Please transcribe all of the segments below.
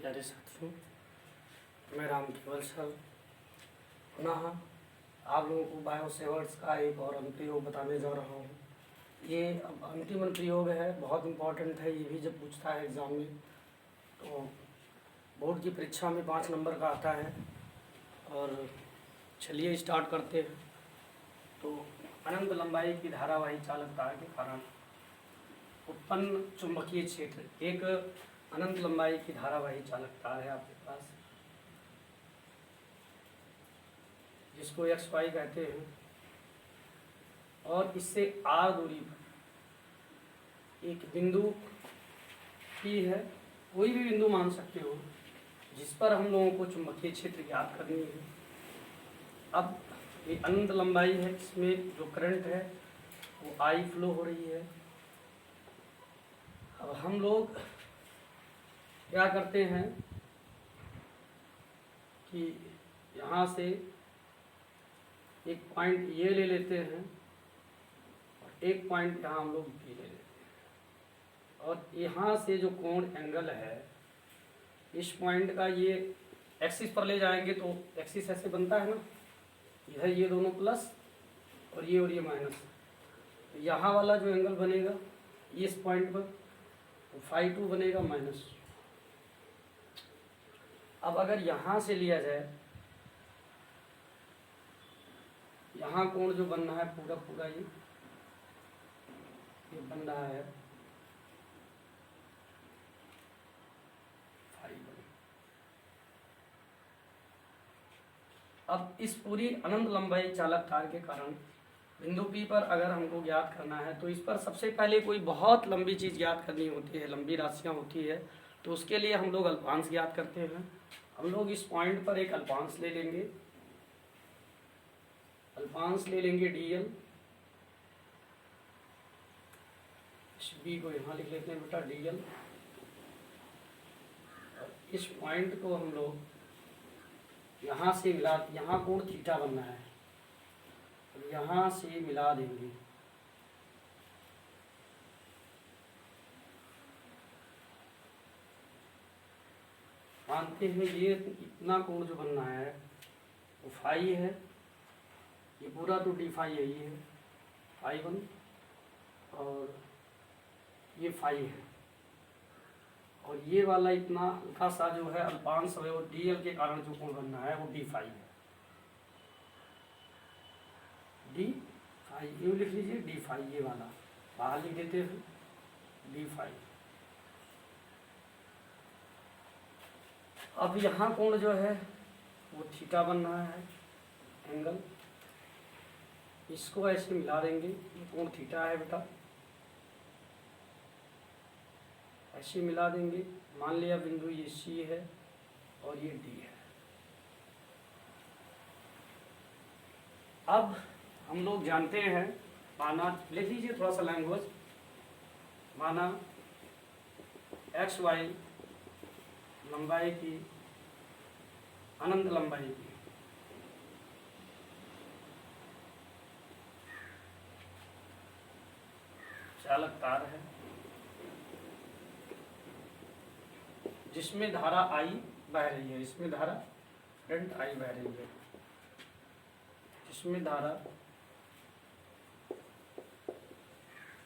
प्यारे साथियों, मैं राम केवल सर पुनः आप लोगों को बायोसेवर्ट्स का एक और अनुप्रयोग बताने जा रहा हूँ। ये अब अंतिम अनुप्रयोग है, बहुत इम्पोर्टेंट है। ये भी जब पूछता है एग्ज़ाम में तो बोर्ड की परीक्षा में 5 नंबर का आता है। और चलिए स्टार्ट करते हैं। तो अनंत लंबाई की धारावाही चालकता के कारण उत्पन्न चुंबकीय क्षेत्र, एक अनंत लंबाई की धारावाही चालकता है आपके पास, जिसको एक्स वाई कहते हैं, और इससे आर दूरी पर एक बिंदु पी है, कोई भी बिंदु मान सकते हो, जिस पर हम लोगों को चुंबकीय क्षेत्र ज्ञात करनी है। अब ये अनंत लंबाई है, इसमें जो करंट है वो आई फ्लो हो रही है। अब हम लोग क्या करते हैं कि यहाँ से एक पॉइंट ये ले लेते हैं और एक पॉइंट यहाँ हम लोग भी ले लेते हैं, और यहाँ से जो कोण एंगल है इस पॉइंट का ये एक्सिस पर ले जाएंगे तो एक्सिस ऐसे बनता है ना, इधर ये दोनों प्लस और ये माइनस। तो यहाँ वाला जो एंगल बनेगा इस पॉइंट पर तो φ2 बनेगा माइनस। अब अगर यहाँ से लिया जाए, यहाँ कोण जो बन रहा है पूरा पूरा ये बन रहा है φ1। अब इस पूरी अनंत लंबाई चालक तार के कारण बिंदु P पर अगर हमको ज्ञात करना है तो इस पर सबसे पहले कोई बहुत लंबी चीज़ ज्ञात करनी होती है, लंबी राशियाँ होती है। तो उसके लिए हम लोग अल्पांश ज्ञात करते हैं। हम लोग इस पॉइंट पर एक अल्पांश ले लेंगे, अल्पांश ले लेंगे dl। इस b को यहाँ लिख लेते हैं बेटा dl। और इस पॉइंट को हम लोग यहाँ से मिला, यहाँ कोण थीटा बनना है, यहाँ से मिला देंगे। मानते हैं ये इतना कोण जो बनना है वो फाई है, ये पूरा तो डी फाई है, ये φ1 और ये फाई है, और ये वाला इतना हल्का सा जो है अल्पांश है वो dl के कारण जो कोण बनना है वो डी फाई है। डी फाई यू लिख लीजिए, डी फाई ये वाला बाहर लिख देते हैं डी फाई। अब यहाँ कोण जो है वो थीटा बन रहा है एंगल, इसको ऐसे मिला देंगे, ये कोण थीटा है बेटा, ऐसे मिला देंगे। मान लिया बिंदु ये सी है और ये डी है। अब हम लोग जानते हैं, माना लिख लीजिए थोड़ा सा लैंग्वेज, माना एक्स वाई लंबाई की, अनंत लंबाई की चालक तार है, जिसमें धारा आई बह रही है, इसमें धारा करंट आई बह रही है, जिसमें धारा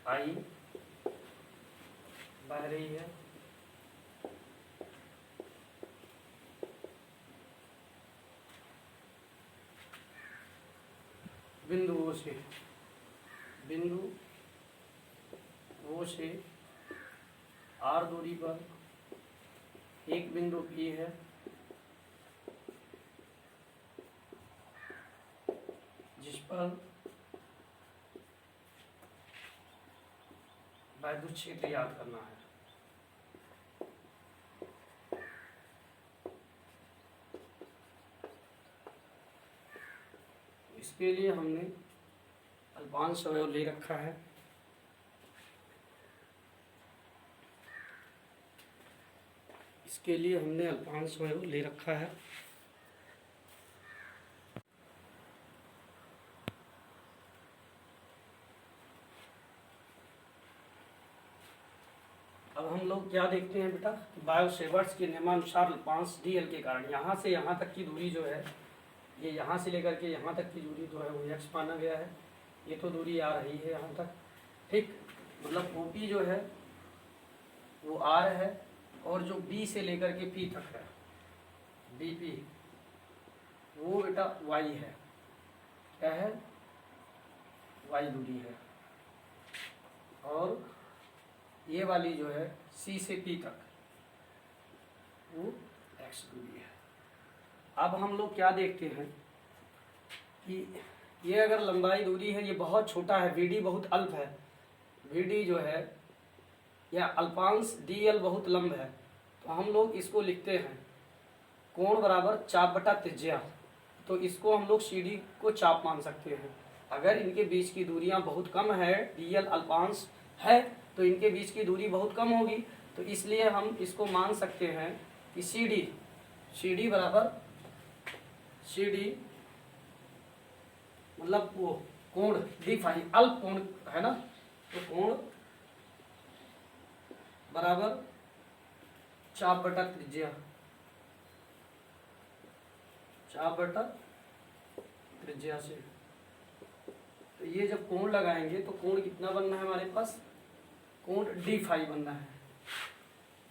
आई बह रही है, बिंदु O से, बिंदु O से R दूरी पर एक बिंदु P है, जिस पर विद्युत क्षेत्र याद करना है। इसके लिए हमने अल्पांश अवयव ले रखा है। इसके लिए हमने अल्पांश अवयव ले रखा है। अब हम लोग क्या देखते हैं बेटा, बायो सेवर्ट्स के नियमानुसार अल्पांश डी एल के कारण यहाँ से यहाँ तक की दूरी जो है, ये यहाँ से लेकर के यहाँ तक की दूरी जो है वो एक्स माना गया है। ये तो दूरी आ रही है यहाँ तक, ठीक। मतलब ओ पी जो है वो आर है, और जो बी से लेकर के पी तक है बी पी, वो बेटा वाई है। क्या है? वाई दूरी है। और ये वाली जो है सी से पी तक, वो एक्स दूरी है। अब हम लोग क्या देखते हैं कि ये अगर लंबाई दूरी है, ये बहुत छोटा है, वीडी बहुत अल्प है, वीडी जो है या अल्पांश डी एल बहुत लंब है, तो हम लोग इसको लिखते हैं कोण बराबर चाप बटा त्रिज्या। तो इसको हम लोग सी डी को चाप मान सकते हैं। अगर इनके बीच की दूरियां बहुत कम है, डी एल अल्पांश है, तो इनके बीच की दूरी बहुत कम होगी, तो इसलिए हम इसको मान सकते हैं कि सी डी बराबर सी डी मतलब वो कोण डी फाई, अल्प कोण है ना, तो कोण बराबर चाप बटा त्रिज्या, चाप बटा त्रिज्या से। तो ये जब कोण लगाएंगे तो कोण कितना बनना है हमारे पास, कोण डी फाई बनना है।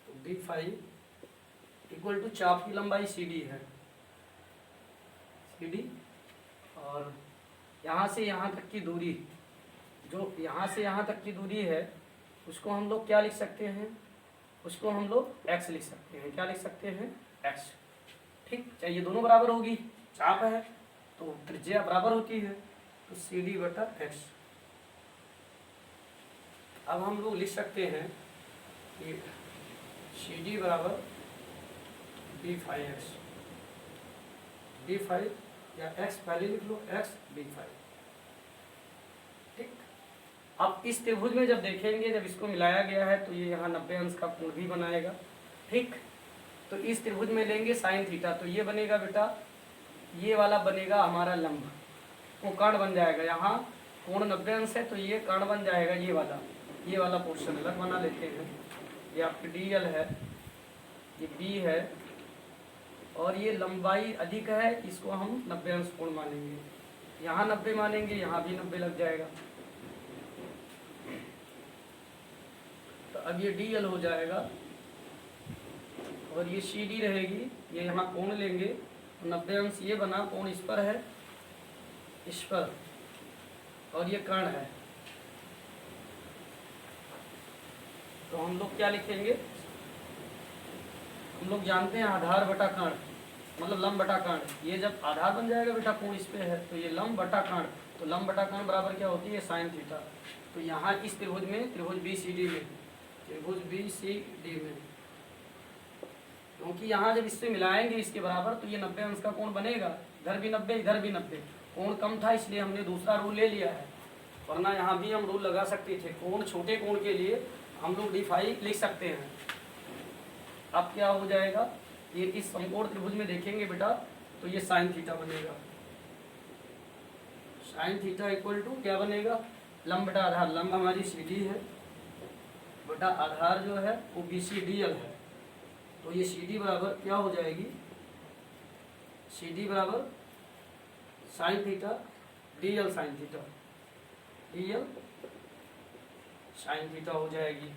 तो डी फाई इक्वल टू चाप की लंबाई सी डी है, सी डी, और यहाँ से यहाँ तक की दूरी, जो यहाँ से यहाँ तक की दूरी है, उसको हम लोग क्या लिख सकते हैं, उसको हम लोग एक्स लिख सकते हैं। क्या लिख सकते हैं? एक्स, ठीक। चाहिए दोनों बराबर होगी, चाप है तो त्रिज्या बराबर होती है, तो सी डी बटा एक्स। अब हम लोग लिख सकते हैं कि सी डी बराबर D phi X, D phi या एक्स पहले लिख लो, एक्स डी फाई, ठीक। अब इस त्रिभुज में जब देखेंगे, जब इसको मिलाया गया है तो ये यहाँ 90 अंश का कोण भी बनाएगा, ठीक। तो इस त्रिभुज में लेंगे साइन थीटा, तो ये बनेगा बेटा, ये वाला बनेगा हमारा लंब, वो कर्ण बन जाएगा। यहाँ कोण 90 अंश है तो ये कर्ण बन जाएगा, ये वाला पोर्शन अलग बना लेते हैं। ये आपकी डी एल है, ये बी है, और ये लंबाई अधिक है, इसको हम 90 अंश कोण मानेंगे। यहाँ 90 मानेंगे, यहाँ भी 90 लग जाएगा। तो अब ये डी एल हो जाएगा, और ये सी डी रहेगी। ये यहाँ कोण लेंगे तो 90 अंश ये बना, कोण इस पर है, इस पर, और ये कर्ण है। तो हम लोग क्या लिखेंगे, हम लोग जानते हैं आधार बटा कर्ण, मतलब लंब बटा कर्ण। ये जब आधार बन जाएगा बेटा, कोण इस पे है, तो ये लंब बटा कर्ण, तो लंब बटा कर्ण बराबर क्या होती है, साइन थीटा। तो यहाँ इस त्रिभुज में, त्रिभुज बी सी डी में, त्रिभुज बी सी डी में, क्योंकि यहाँ जब इससे मिलाएंगे इसके बराबर, तो ये 90 अंश का कोण बनेगा, इधर भी 90 इधर भी 90। कोण कम था इसलिए हमने दूसरा रूल ले लिया है, वरना यहाँ भी हम रूल लगा सकते थे। कोण, छोटे कोण के लिए हम लोग डी फाई लिख सकते हैं। अब क्या हो जाएगा, ये इस समकोण त्रिभुज में देखेंगे बेटा, तो ये साइन थीटा बनेगा। साइन थीटा इक्वल टू क्या बनेगा, लंब बटा आधार, लंब हमारी सी डी है बटा आधार जो है वो बी सी डी एल है। तो ये सी डी बराबर क्या हो जाएगी, सी डी बराबर sine theta D L sine theta, D L sine theta हो जाएगी।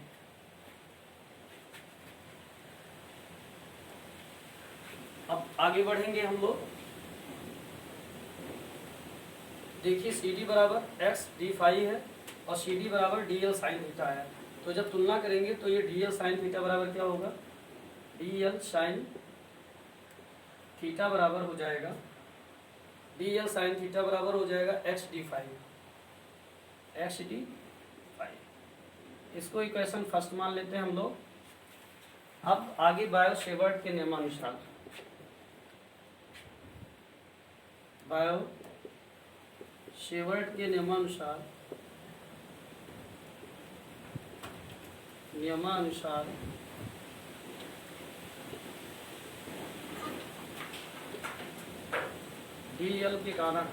अब आगे बढ़ेंगे हम लोग, देखिए सी डी बराबर एक्स डी फाई है, और सी डी बराबर डी एल साइन थीटा है। तो जब तुलना करेंगे तो ये डी एल साइन थीटा बराबर क्या होगा, डी एल साइन थीटा बराबर हो जाएगा, डी एल साइन थीटा बराबर हो जाएगा X D phi, X D phi. इसको इक्वेशन फर्स्ट मान लेते हैं हम लोग। अब आगे बायो सेवर्ट के नियमानुसार, बायो सेवर्ट के नियमानुसार डी एल के कारण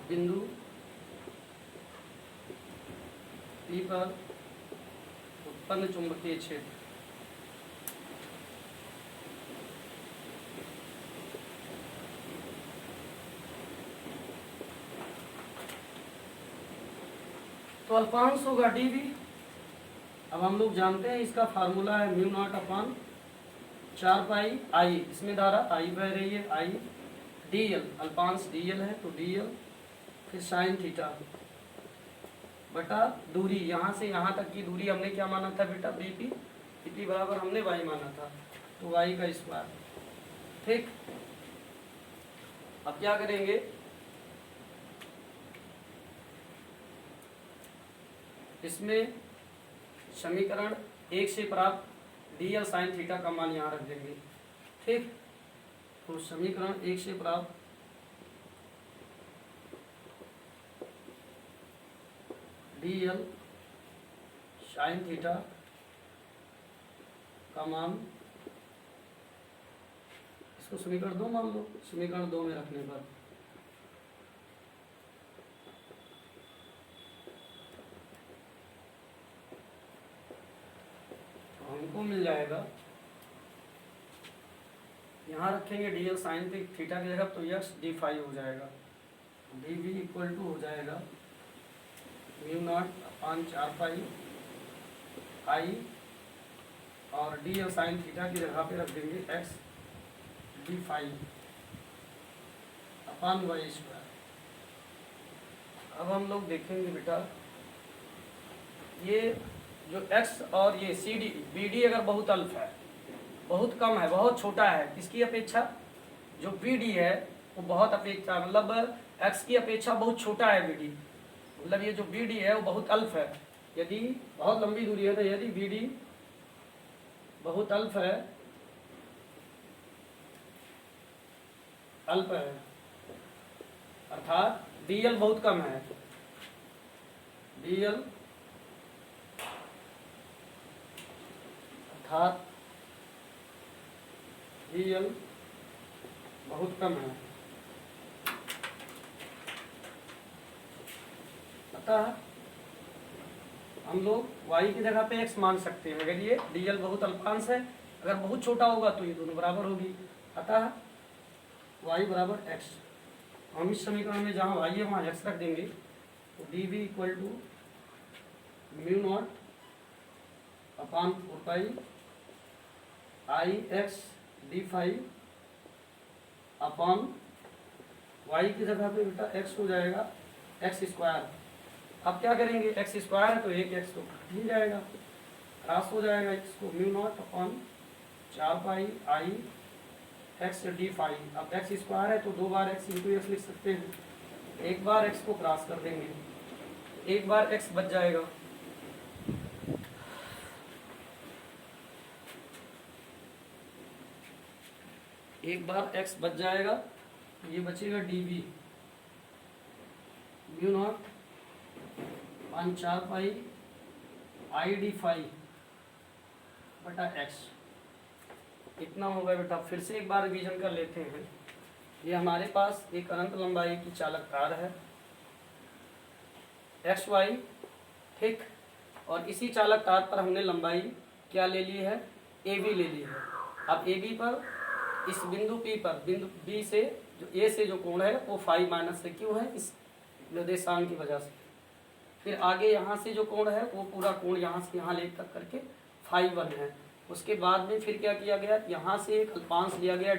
बिंदु पी पर उत्पन्न चुंबकीय क्षेत्र तो अल्पांश होगा डी वी। अब हम लोग जानते हैं इसका फार्मूला है mu not upon 4 pi I, इसमें धारा आई बह रही है, आई डी एल, अल्पांश डी एल है तो डी एल, फिर साइन थीटा बटा दूरी, यहाँ से यहाँ तक की दूरी हमने क्या माना था बेटा, बी पी, बी पी बराबर हमने वाई माना था, तो वाई का स्क्वायर। ठीक, अब क्या करेंगे, इसमें समीकरण 1 से प्राप्त डी एल साइन थीटा का मान यहाँ रख देंगे। ठीक, तो समीकरण 1 से प्राप्त डी एल साइन थीटा का मान, इसको समीकरण 2 मान लो, समीकरण 2 में रखने पर हमको मिल जाएगा, यहाँ रखेंगे डी एल साइन थीटा की जगह तो यक्स डी फाई हो जाएगा, डी वी इक्वल टू हो जाएगा mu not upon 4 pi I, और डी एल साइन थीटा की जगह पे रख देंगे X D phi upon Y square. अब हम लोग देखेंगे बेटा, ये जो x और ये सी डी बी डी अगर बहुत अल्फ है, बहुत कम है, बहुत छोटा है, इसकी अपेक्षा जो बी डी है वो बहुत अपेक्षा, मतलब x की अपेक्षा बहुत छोटा है बी डी, मतलब ये जो बी डी है वो बहुत अल्फ है, यदि बहुत लंबी दूरी है तो यदि बी डी बहुत अल्फ है, अल्प है अर्थात डी एल बहुत कम है, डी एल अर्थात डी एल बहुत कम है, अतः हम लोग y की जगह पे x मान सकते हैं, अगर ये डी एल बहुत अल्पांश है, अगर बहुत छोटा होगा तो ये दोनों बराबर होगी, अतः y बराबर x। हम इस समीकरण में जहाँ y है वहाँ x रख देंगे, तो D V equal to mu not upon 4 pi I X D five upon Y की जगह पे बेटा x हो जाएगा एक्स स्क्वायर। अब क्या करेंगे, एक्स स्क्वायर है तो एक एक्स तो कट ही जाएगा, क्रॉस हो जाएगा, इसको mu naught upon 4 pi I X D five. अब एक्स स्क्वायर है तो 2 बार एक्स इंटू एक्स लिख सकते हैं, एक बार एक्स को क्रॉस कर देंगे, एक बार एक्स बच जाएगा, एक बार x बच जाएगा, ये बचेगा D V mu not 4 pi I D five बटा x। इतना होगा बेटा, फिर से एक बार रिवीजन कर लेते हैं। ये हमारे पास एक अनंत लंबाई की चालक तार है एक्स वाई, ठीक, और इसी चालक तार पर हमने लंबाई क्या ले ली है, ए बी ले ली है। अब ए बी पर इस बिंदु P पर, बिंदु B से जो A से जो कोण है वो फाई माइनस से क्यों है, इस निर्देशांक की वजह से। फिर आगे यहाँ से जो कोण है वो पूरा कोण यहाँ से यहाँ ले तक करके फाई 1 है। उसके बाद में फिर क्या किया गया, यहाँ से एक अल्पांश लिया गया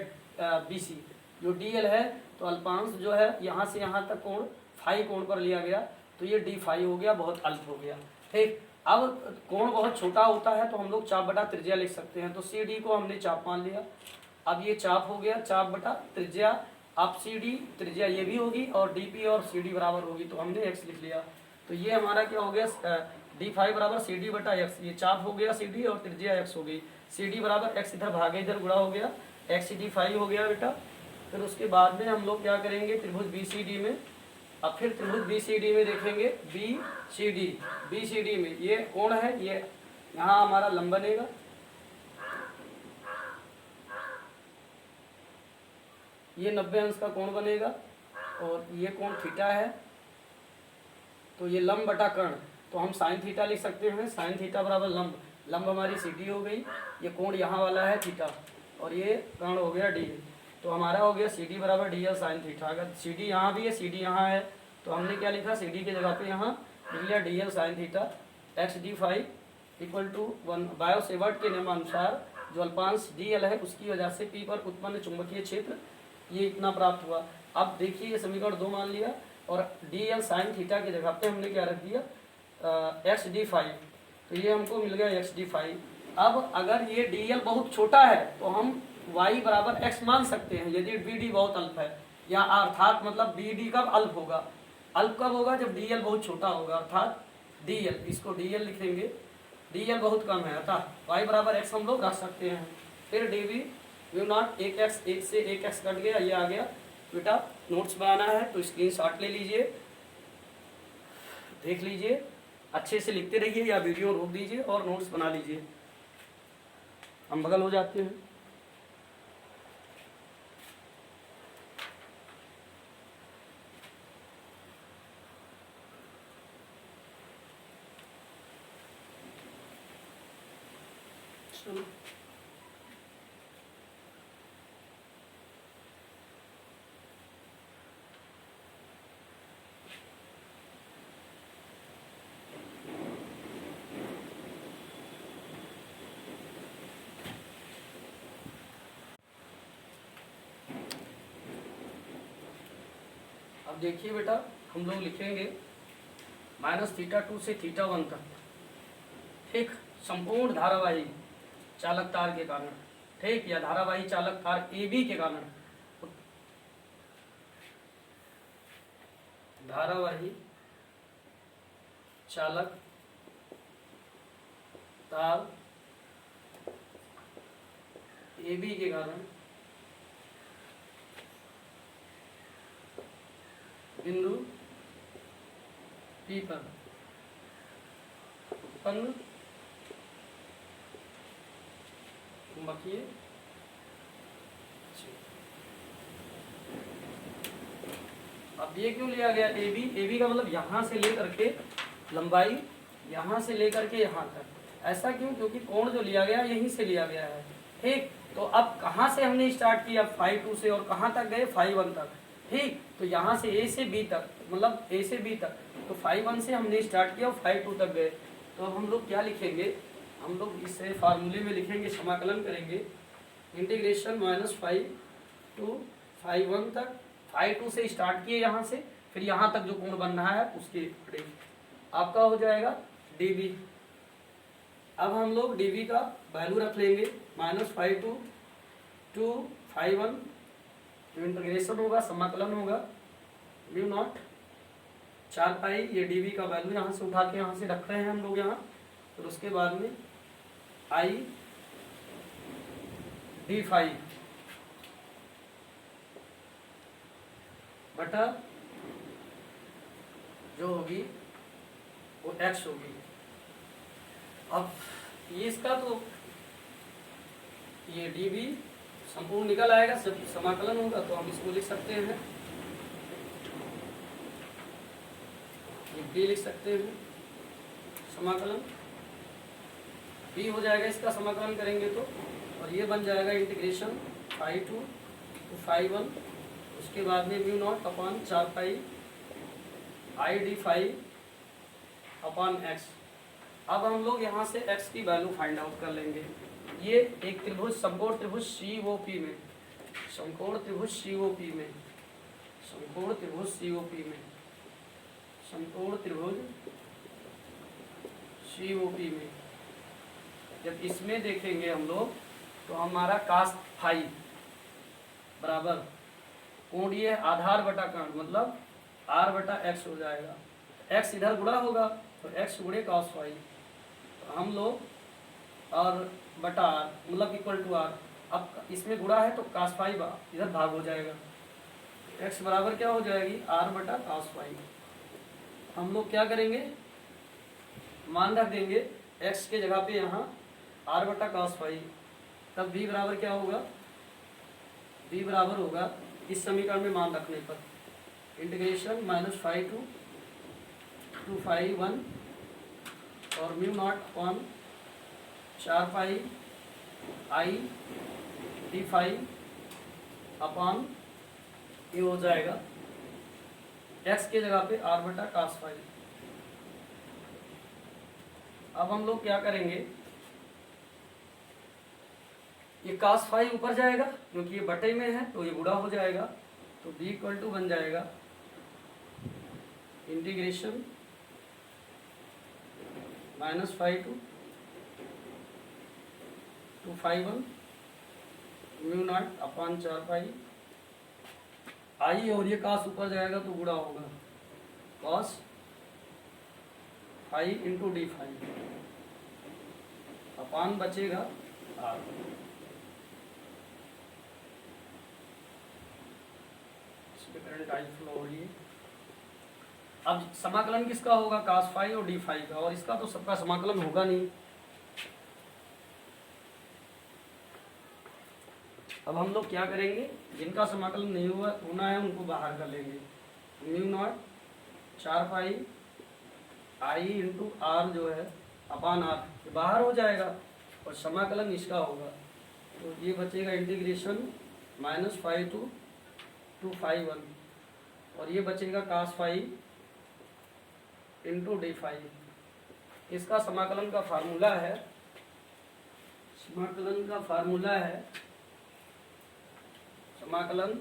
BC जो DL है, तो अल्पांश जो है यहाँ से यहाँ तक कोण फाई कोण पर लिया गया, तो ये D फाई हो गया, बहुत अल्प हो गया। ठीक, अब कोण बहुत छोटा होता है तो हम लोग चाप बटा त्रिज्या लिख सकते हैं, तो CD को हमने चाप मान लिया। अब ये चाप हो गया, चाप बटा त्रिज्या, अब CD त्रिज्या ये भी होगी और DP और CD बराबर होगी, तो हमने x लिख लिया। तो ये हमारा क्या हो गया, D5 बराबर CD बटा x, ये चाप हो गया CD और त्रिज्या x हो गई, CD बराबर x, इधर भागे इधर गुणा हो गया, x D5 हो गया बेटा। फिर उसके बाद में हम लोग क्या करेंगे, त्रिभुज BCD में, अब फिर त्रिभुज BCD में देखेंगे, BCD में ये कोण है, ये यहाँ हमारा लंब बनेगा, ये 90 अंश का कोण बनेगा और ये कोण थीटा है, तो ये लंब बटा कर्ण, तो हम साइन थीटा लिख सकते हैं। साइन थीटा बराबर लंब, लंब हमारी सी डी हो गई, ये कोण यहाँ वाला है थीटा, और ये कोण हो गया डी। तो हमारा हो गया सी डी बराबर डी एल साइन थीटा। अगर सी डी यहाँ भी है, सी डी यहाँ है, तो हमने क्या लिखा, सी डी की जगह पे यहाँ लिख लिया D L sine theta X D five equal to 1 Biot Savart के नियमानुसार जो अल्पांश डी एल है उसकी वजह से पी पर उत्पन्न चुंबकीय क्षेत्र ये इतना प्राप्त हुआ। अब देखिए ये समीकरण 2 मान लिया, और डी एल साइन थीटा की जगह पे हमने क्या रख दिया एक्स डी फाइव, तो ये हमको मिल गया एक्स डी फाइव। अब अगर ये डी एल बहुत छोटा है तो हम y बराबर x मान सकते हैं यदि बी डी बहुत अल्प है, या अर्थात मतलब बी डी कब अल्प होगा, अल्प कब होगा जब डी एल बहुत छोटा होगा, अर्थात डी एल, इसको डी एल लिखेंगे, डी एल बहुत कम है, अर्थात y बराबर x हम लोग रख सकते हैं। फिर डी वी म्यू नॉट एक एक्स, एक से एक एक्स कट गया, ये आ गया। बेटा नोट्स बनाना है तो स्क्रीनशॉट ले लीजिए, देख लीजिए, अच्छे से लिखते रहिए या वीडियो रोक दीजिए और नोट्स बना लीजिए। हम बगल हो जाते हैं। चलो अब देखिए बेटा, हम लोग लिखेंगे -θ2 से θ1 तक, ठीक, संपूर्ण धारावाही चालक तार के कारण, ठीक, या धारावाही चालक तार ए बी के कारण, धारावाही चालक तार ए बी के कारण बिंदु पी पर उत्पन्न चुंबकीय क्षेत्र। अब ये क्यों लिया गया ए बी, ए बी का मतलब यहाँ से लेकर के लंबाई, यहाँ से लेकर के यहाँ तक, ऐसा क्यों, क्योंकि कोण जो लिया गया यहीं से लिया गया है, ठीक। तो अब कहाँ से हमने स्टार्ट किया, φ2 से, और कहाँ तक गए, φ1 तक, ठीक। तो यहाँ से ए से बी तक, मतलब ए से बी तक, तो φ1 से हमने स्टार्ट किया और φ2 तक गए। तो हम लोग क्या लिखेंगे, हम लोग इसे फार्मूले में लिखेंगे, समाकलन करेंगे, इंटीग्रेशन -φ टू φ1 तक, φ2 से स्टार्ट किए यहाँ से, फिर यहाँ तक जो कोण बन रहा है उसके अकॉर्डिंग आपका हो जाएगा dv। अब हम लोग dv का वैल्यू रख लेंगे -φ2 टू φ1, इंटीग्रेशन होगा, समाकलन होगा, म्यू नॉट 4 पाई, ये dv का वैल्यू यहाँ से उठा के यहाँ से रख रहे हैं हम लोग यहाँ, फिर उसके बाद में i d5 बटा जो होगी वो x होगी। अब ये इसका तो ये dv संपूर्ण निकल आएगा, सब समाकलन होगा, तो हम इसको लिख सकते हैं, ये b लिख सकते हैं, समाकलन b हो जाएगा, इसका समाकलन करेंगे तो, और ये बन जाएगा इंटीग्रेशन φ2 टू φ1, उसके बाद में mu naught upon 4 pi i d5 upon x। अब हम लोग यहाँ से x की वैल्यू फाइंड आउट कर लेंगे। ये एक त्रिभुज, समकोण त्रिभुज COP में, समकोण त्रिभुज COP में, समकोण त्रिभुज COP में, समकोण त्रिभुज COP में जब इसमें देखेंगे हम लोग तो हमारा cos फाई बराबर कोण ये आधार बटा कोण मतलब r बटा x हो जाएगा, x इधर गुणा होगा तो x गुणे cos फाई, तो हम लोग और बटा r मतलब इक्वल टू r, अब इसमें गुणा है तो cos फाई इधर भाग हो जाएगा, x बराबर क्या हो जाएगी r बटा cos फाई। हम लोग क्या करेंगे, मान रख देंगे x के जगह पे यहाँ r बटा cos फाई, तब v बराबर क्या होगा, v बराबर होगा इस समीकरण में मान रखने पर इंटीग्रेशन -φ2 टू φ1 और mu not upon 4 pi I D phi upon ये हो जाएगा x की जगह पे r बटा cos फाई। अब हम लोग क्या करेंगे, ये cos फाई ऊपर जाएगा क्योंकि ये बटे में है तो ये गुणा हो जाएगा, तो b इक्वल टू बन जाएगा integration -phi to phi 1 mu not upon 4 pi I, और ये cos ऊपर जाएगा तो गुणा होगा cos phi into D phi upon बचेगा r। इसमें करंट आई फ्लो हो रही है। अब समाकलन किसका होगा, cos फाई और डी फाई का, और इसका तो सबका समाकलन होगा नहीं। अब हम लोग क्या करेंगे, जिनका समाकलन नहीं हुआ होना है उनको बाहर कर लेंगे। Mu not 4 pi I into R जो है अपान आर बाहर हो जाएगा, और समाकलन इसका होगा, तो ये बचेगा इंटीग्रेशन -फाई टू फाई 1, और ये बचेगा cos phi into D phi. इसका समाकलन का फार्मूला है, समाकलन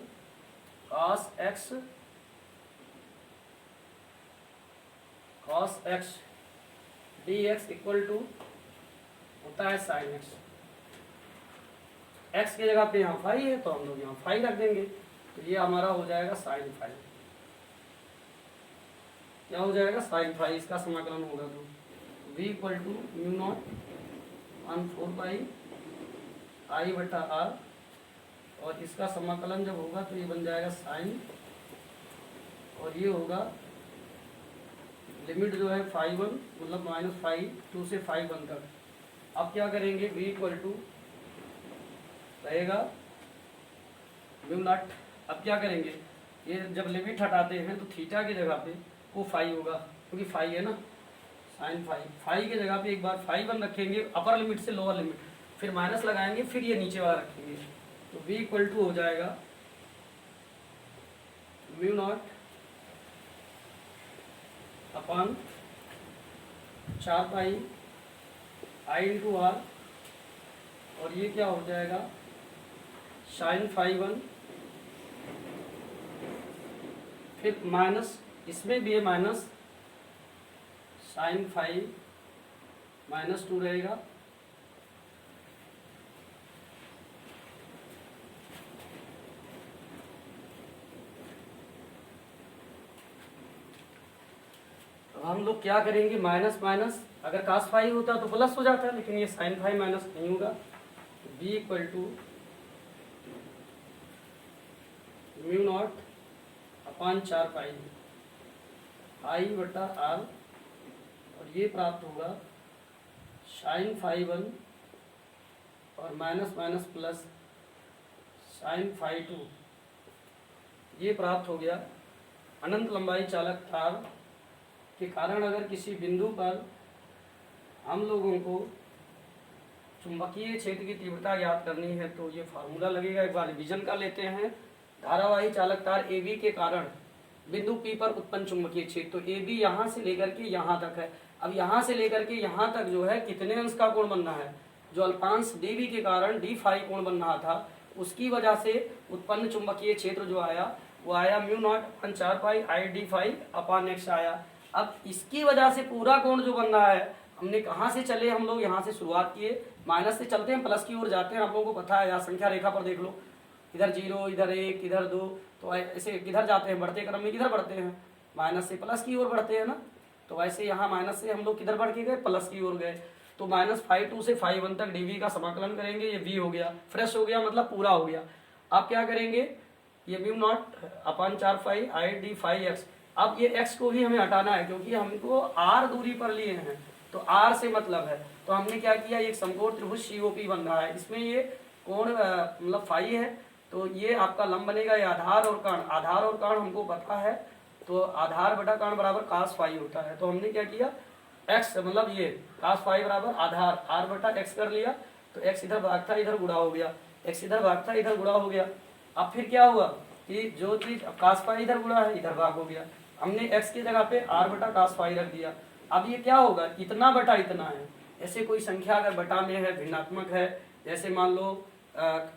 cos x dx equal to होता है sin x। x की जगह पे यहाँ फाई है तो हम लोग यहाँ फाई रख देंगे, तो ये हमारा हो जाएगा sin फाई। क्या हो जाएगा, sin फाई। इसका समाकलन होगा तो v equal to mu not 4 pi I बटा आर, और इसका समाकलन जब होगा तो ये बन जाएगा साइन, और ये होगा लिमिट जो है फाई 1 मतलब -फाई 2 से फाई 1 तक। अब क्या करेंगे, v इक्वल टू रहेगा म्यू नॉट। अब क्या करेंगे, ये जब लिमिट हटाते हैं तो थीटा की जगह पे वो फाई होगा, क्योंकि फाई है ना, साइन फाई। फाई की जगह पे एक बार फाई 1 रखेंगे अपर लिमिट से लोअर लिमिट, फिर माइनस लगाएंगे, फिर ये नीचे वाला रखेंगे, तो v इक्वल टू हो जाएगा mu not upon 4 pi I into R, और ये क्या हो जाएगा साइन फाई 1, फिर माइनस, इसमें भी है माइनस साइन फाई -2 रहेगा, हम लोग क्या करेंगे, माइनस माइनस, अगर cos फाई होता तो प्लस हो जाता है, लेकिन ये साइन फाई माइनस नहीं होगा। b equal to mu not upon 4 pi I बटा आर, और ये प्राप्त होगा साइन फाई 1 और minus minus plus sine phi 2, ये प्राप्त हो गया। अनंत लंबाई चालक तार के कारण अगर किसी बिंदु पर हम लोगों को चुंबकीय क्षेत्र की तीव्रता ज्ञात करनी है तो ये फार्मूला लगेगा। एक बार रिवीजन कर लेते हैं। धारावाही चालक तार AB के कारण बिंदु P पर उत्पन्न चुंबकीय क्षेत्र, तो AB यहाँ से लेकर के यहाँ तक है। अब यहाँ से लेकर के यहाँ तक जो है कितने अंश का कोण बनना है, जो अल्पांश dB के कारण d फाई कोण बन रहा था, उसकी वजह से उत्पन्न चुंबकीय क्षेत्र जो आया वो आया mu not upon 4 pi I D phi upon x आया। अब इसकी वजह से पूरा कोण जो बन रहा है, हमने कहाँ से चले, हम लोग यहाँ से शुरुआत किए, माइनस से चलते हैं प्लस की ओर जाते हैं। आप लोगों को पता है, यहाँ संख्या रेखा पर देख लो, इधर 0 इधर 1 इधर 2, तो ऐसे किधर जाते हैं, बढ़ते क्रम में किधर बढ़ते हैं, माइनस से प्लस की ओर बढ़ते हैं ना। तो वैसे यहाँ माइनस से हम लोग किधर बढ़ के गए, प्लस की ओर गए। तो -फाई 2 से फाई 1 तक dV का समाकलन करेंगे, ये v हो गया, फ्रेश हो गया, मतलब पूरा हो गया। आप क्या करेंगे, ये mu not upon 4 pi I D phi x, अब ये x को भी हमें हटाना है क्योंकि हमको r दूरी पर लिए हैं, तो r से मतलब है। तो हमने क्या किया, एक समकोण त्रिभुज COP बन रहा है, इसमें ये कोण मतलब फाई है, तो ये आपका लंब बनेगा, ये आधार और कर्ण, आधार और कर्ण हमको पता है, तो आधार बटा कर्ण बराबर cos फाई होता है। तो हमने क्या किया, एक्स मतलब ये cos फाई बराबर आधार r बटा x कर लिया, तो x इधर भागता इधर गुणा हो गया, x इधर भागता इधर गुणा हो गया। अब फिर क्या हुआ कि जो चीज cos फाई इधर गुणा है इधर भाग हो गया, हमने x की जगह पे r बटा cos फाई रख दिया। अब ये क्या होगा, इतना बटा इतना है। ऐसे कोई संख्या अगर बटा में है, भिन्नात्मक है, जैसे मान लो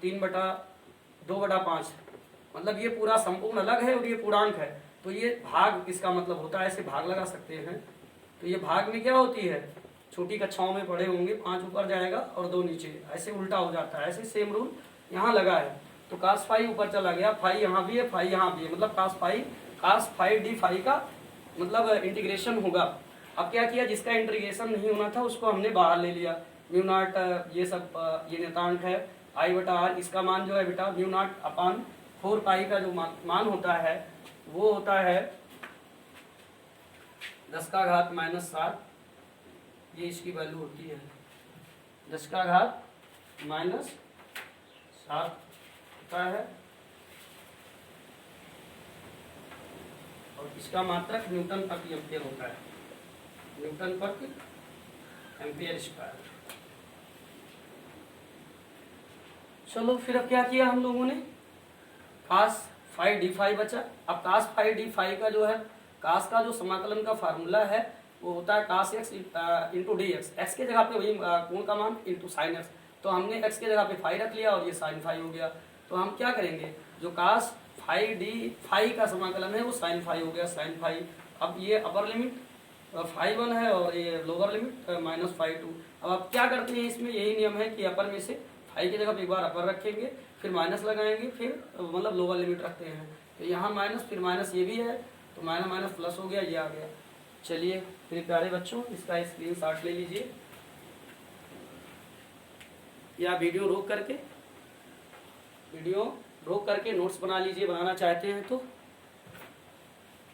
3/2/5, मतलब ये पूरा संपूर्ण अलग है और ये पूर्णांक है, तो ये भाग इसका मतलब होता है, ऐसे भाग लगा सकते हैं। तो ये भाग में क्या होती है, छोटी कक्षाओं में पढ़े होंगे, 5 ऊपर जाएगा और 2 नीचे, ऐसे उल्टा हो जाता है। ऐसे सेम रूल यहाँ लगा है। तो cos फाई ऊपर चला गया, फाई यहाँ भी है, फाई यहाँ भी है, मतलब cos फाई डी फाई का मतलब इंटीग्रेशन होगा। अब क्या किया, जिसका इंटीग्रेशन नहीं होना था उसको हमने बाहर ले लिया। म्यू नॉट ये सब ये नियतांक है आई बटा आर, इसका मान जो है बेटा म्यू नॉट अपान 4 पाई का जो मान होता है वो होता है 10 का घात -7, ये इसकी वैल्यू होती है 10 का घात -7 होता है, और इसका मात्रक न्यूटन प्रति एम्पियर होता है, न्यूटन प्रति एम्पियर स्क्वायर। चलो फिर अब क्या किया हम लोगों ने, cos फाई डी फाई बचा। अब cos फाई डी फाई का जो है, cos का जो समाकलन का फार्मूला है वो होता है cos x into D x, x के जगह पे वही कोण का मान इंटू साइन एक्स, तो हमने x के जगह पे फाई रख लिया और ये साइन फाई हो गया। तो हम क्या करेंगे, जो cos फाई डी फाई का समाकलन है वो साइन फाई हो गया, साइन फाई। अब ये अपर लिमिट फाई 1 है और ये लोअर लिमिट -फाई 2। अब आप क्या करते हैं, इसमें यही नियम है कि अपर में से फाई की जगह पे एक बार अपर रखेंगे, फिर माइनस लगाएंगे, फिर मतलब लोअर लिमिट रखते हैं। तो यहाँ माइनस, फिर माइनस ये भी है, तो माइनस माइनस प्लस हो गया, ये आ गया। चलिए मेरे प्यारे बच्चों, इसका स्क्रीनशॉट ले लीजिए, या वीडियो रोक करके नोट्स बना लीजिए, बनाना चाहते हैं तो।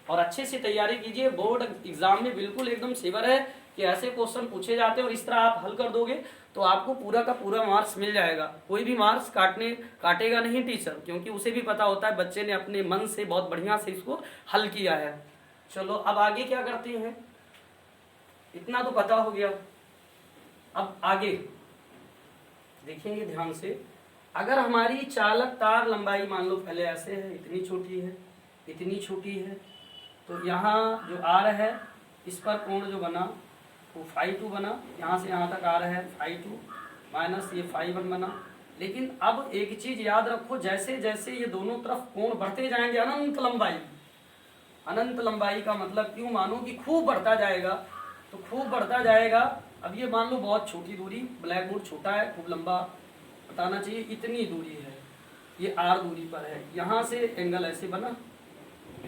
और अच्छे से तैयारी कीजिए, बोर्ड एग्जाम में बिल्कुल एकदम सेवर है कि ऐसे क्वेश्चन पूछे जाते हैं और इस तरह आप हल कर दोगे तो आपको पूरा का पूरा मार्क्स मिल जाएगा। कोई भी मार्क्स काटेगा नहीं टीचर, क्योंकि उसे भी पता होता है बच्चे ने अपने मन से बहुत बढ़िया से इसको हल किया है। चलो अब आगे क्या करते हैं, इतना तो पता हो गया। अब आगे देखेंगे ध्यान से, अगर हमारी चालक तार लंबाई मान लो पहले ऐसे है, इतनी छोटी है, इतनी छोटी है, तो यहाँ जो आर है इस पर कोण जो बना वो फाई 2 बना, यहाँ से यहाँ तक आ रहा है फाई 2 माइनस ये फाई 1 बना। लेकिन अब एक चीज याद रखो, जैसे जैसे ये दोनों तरफ कोण बढ़ते जाएंगे, अनंत लंबाई का मतलब क्यों मानो कि खूब बढ़ता जाएगा, तो खूब बढ़ता जाएगा। अब ये मान लो बहुत छोटी दूरी, ब्लैक बोर्ड छोटा है, खूब लंबा बताना चाहिए, इतनी दूरी है, ये आर दूरी पर है, यहाँ से एंगल ऐसे बना,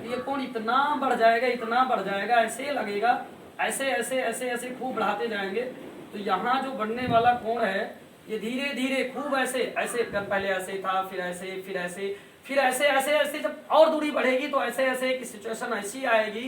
ये कोण इतना बढ़ जाएगा, ऐसे लगेगा, ऐसे ऐसे ऐसे ऐसे खूब बढ़ाते जाएंगे। तो यहाँ जो बढ़ने वाला कोण है ये धीरे धीरे खूब ऐसे ऐसे, पहले ऐसे था, फिर ऐसे, फिर ऐसे, फिर ऐसे ऐसे ऐसे, जब और दूरी बढ़ेगी तो ऐसे ऐसे एक सिचुएशन ऐसी आएगी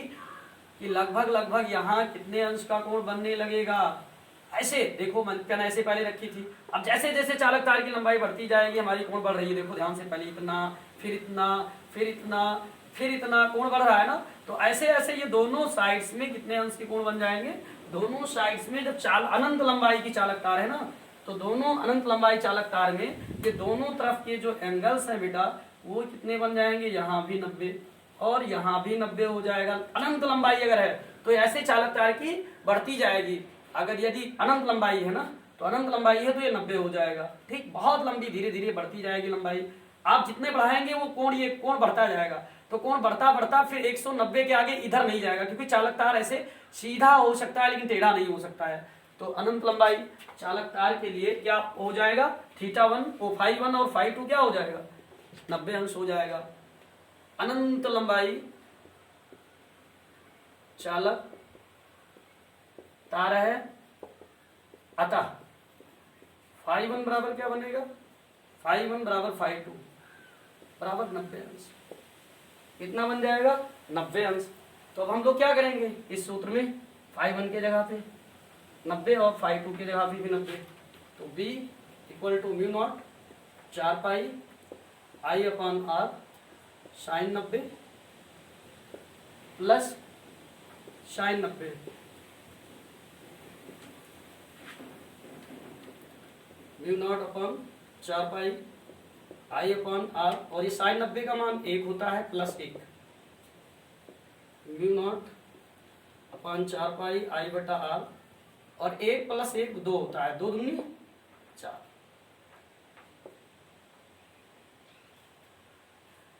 कि लगभग यहाँ कितने अंश का कोण बनने लगेगा। ऐसे देखो, मैंने ऐसे पहले रखी थी, अब जैसे जैसे चालक तार की लंबाई बढ़ती जाएगी हमारी कोण बढ़ रही है, देखो ध्यान से, पहले इतना, फिर इतना, फिर इतना, फिर इतना कोण बढ़ रहा है ना। तो ऐसे ऐसे ये दोनों साइड्स में कितने अंश के कोण बन जाएंगे, दोनों साइड्स में जब अनंत लंबाई की चालक तार है ना, तो दोनों अनंत लंबाई चालक तार में ये दोनों तरफ के जो एंगल्स हैं बेटा वो कितने बन जाएंगे, यहाँ भी 90 और यहाँ भी 90 हो जाएगा। अनंत लंबाई अगर है तो ऐसे चालक तार की बढ़ती जाएगी, अगर यदि अनंत लंबाई है ना, तो अनंत लंबाई है तो ये 90 हो जाएगा। ठीक, बहुत लंबी धीरे धीरे बढ़ती जाएगी लंबाई, आप जितने बढ़ाएंगे वो कोण, ये कोण बढ़ता जाएगा। तो कोण बढ़ता बढ़ता फिर 190 के आगे इधर नहीं जाएगा, क्योंकि चालक तार ऐसे सीधा हो सकता है लेकिन टेढ़ा नहीं हो सकता है। तो अनंत लंबाई चालक तार के लिए क्या हो जाएगा, θ1 वो फाई 1 और फाई 2 क्या हो जाएगा, 90 अंश हो जाएगा। अनंत लंबाई चालक तार है, अतः फाई 1 बराबर क्या बनेगा, फाई 1 बराबर फाई 2 बराबर 90 अंश। कितना बन जाएगा, 90 अंश। तो अब हम लोग क्या करेंगे, इस सूत्र में फाई 1 के जगह पे 90 और फाई 2 की जगह पे भी 90, तो b equal to mu not 4 pi I upon R sine 90 plus sine 90 mu not upon 4 pi I upon R, और ये साइन 90 का मान 1 होता है plus 1, mu not upon 4 pi I बटा आर, और 1 प्लस 1 2 होता है, 2 दूनी 4,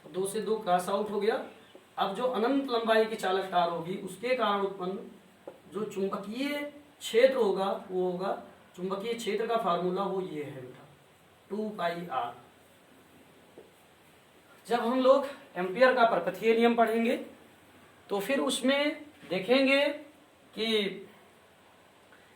2 से 2 क्रॉस आउट हो गया। अब जो अनंत लंबाई की चालक तार होगी उसके कारण उत्पन्न जो चुंबकीय क्षेत्र होगा वो होगा, चुंबकीय क्षेत्र का फार्मूला वो ये है बेटा 2 पाई आर। जब हम लोग एम्पियर का परपथीय नियम पढ़ेंगे तो फिर उसमें देखेंगे कि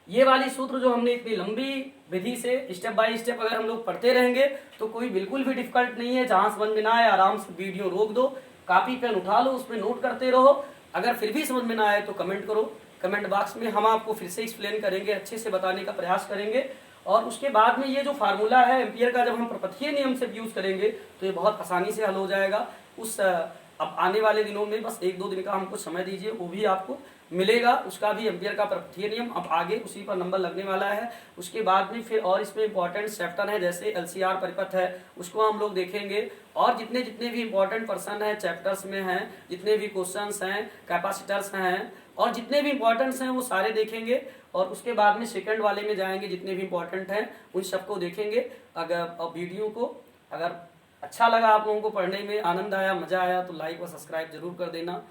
ये वाली सूत्र जो हमने इतनी लंबी विधि से स्टेप बाय स्टेप अगर हम लोग पढ़ते रहेंगे तो कोई बिल्कुल भी डिफिकल्ट नहीं है। जहां समझ में ना आए आराम से वीडियो रोक दो, कॉपी पेन उठा लो, उसमें नोट करते रहो। अगर फिर भी समझ में ना आए तो कमेंट करो, कमेंट बॉक्स में हम आपको फिर से एक्सप्लेन करेंगे, अच्छे से बताने का प्रयास करेंगे। और उसके बाद में ये जो फार्मूला है एम्पियर का जब हम परपथीय नियम से यूज करेंगे तो ये बहुत आसानी से हल हो जाएगा। उस अब आने वाले दिनों में बस 1-2 दिन का हमको समय दीजिए, वो भी आपको मिलेगा, उसका भी एम्पियर का परपथीय नियम अब आगे उसी पर नंबर लगने वाला है। उसके बाद में फिर और इसमें इंपॉर्टेंट चैप्टर है जैसे एलसीआर परिपथ है, उसको हम लोग देखेंगे। और जितने जितने भी इंपॉर्टेंट पर्सन है चैप्टर्स में हैं, जितने भी क्वेश्चंस हैं, कैपेसिटर्स हैं, और जितने भी इंपॉर्टेंट्स हैं वो सारे देखेंगे। और उसके बाद में सेकंड वाले में जाएंगे, जितने भी इंपॉर्टेंट हैं उन सबको देखेंगे। अगर वीडियो को अगर अच्छा लगा, आप लोगों को पढ़ने में आनंद आया, मजा आया, तो लाइक व सब्सक्राइब जरूर कर देना।